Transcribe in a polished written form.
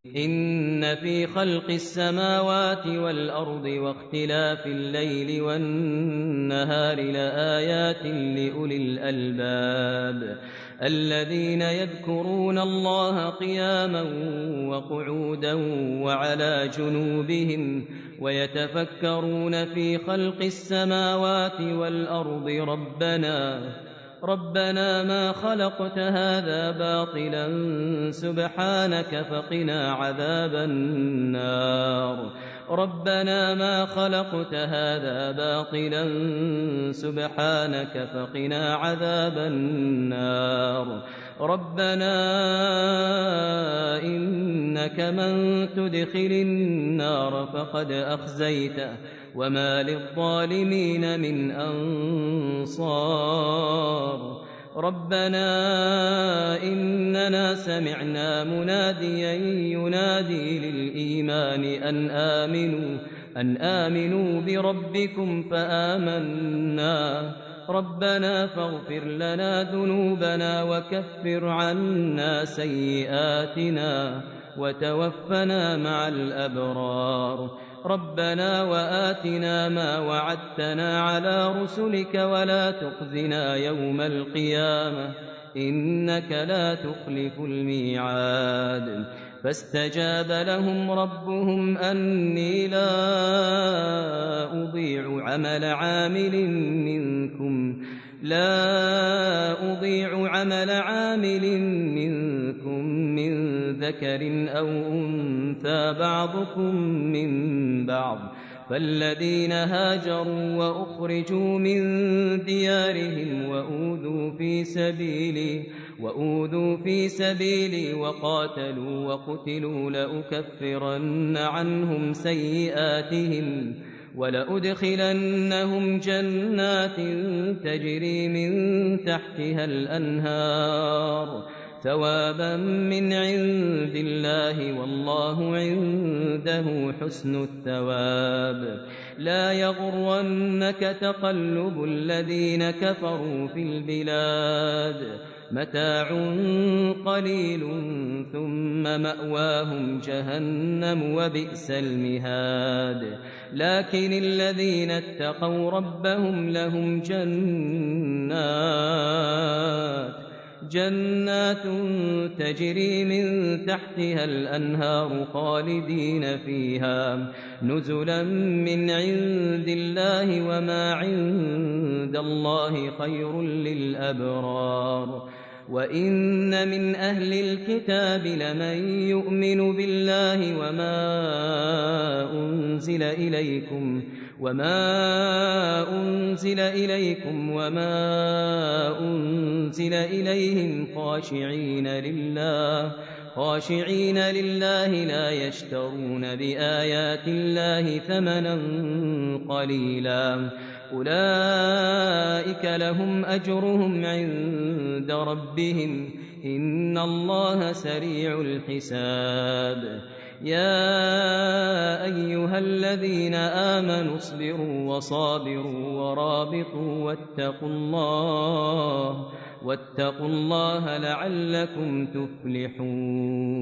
إن في خلق السماوات والأرض واختلاف الليل والنهار لآيات لأولي الألباب الذين يذكرون الله قياما وقعودا وعلى جنوبهم ويتفكرون في خلق السماوات والأرض ربنا ما خلقت هذا باطلا سبحانك فقنا عذاب النار ربنا ما خلقت هذا باطلا سبحانك فقنا عذاب النار ربنا إنك من تدخل النار فقد أخزيته وما للظالمين من أنصار ربنا إننا سمعنا مناديا ينادي للإيمان أن آمنوا بربكم فآمنا ربنا فاغفر لنا ذنوبنا وكفر عنا سيئاتنا وتوفنا مع الأبرار ربنا وآتنا ما وعدتنا على رسلك ولا تخزنا يوم القيامة إنك لا تخلف الميعاد فاستجاب لهم ربهم أني لا أضيع عمل عامل منكم من ذكر أو أنثى بعضكم من بعض فالذين هاجروا وأخرجوا من ديارهم وأوذوا في سبيلي وقاتلوا وقتلوا لأكفرن عنهم سيئاتهم ولأدخلنهم جنات تجري من تحتها الأنهار ثوابا من عند الله والله عنده حسن الثواب لا يغرنك تقلب الذين كفروا في البلاد متاع قليل ثم مأواهم جهنم وبئس المهاد لكن الذين اتقوا ربهم لهم جنات تجري من تحتها الأنهار خالدين فيها نزلا من عند الله وما عند الله خير للأبرار وإن من أهل الكتاب لمن يؤمن بالله وما أنزل إليكم وما أنزل إليهم خاشعين لله لا يشترون بآيات الله ثمنا قليلا أولئك لهم أجرهم عند ربهم إن الله سريع الحساب يا أيها الذين آمنوا اصبروا وصابروا ورابطوا واتقوا الله لعلكم تفلحون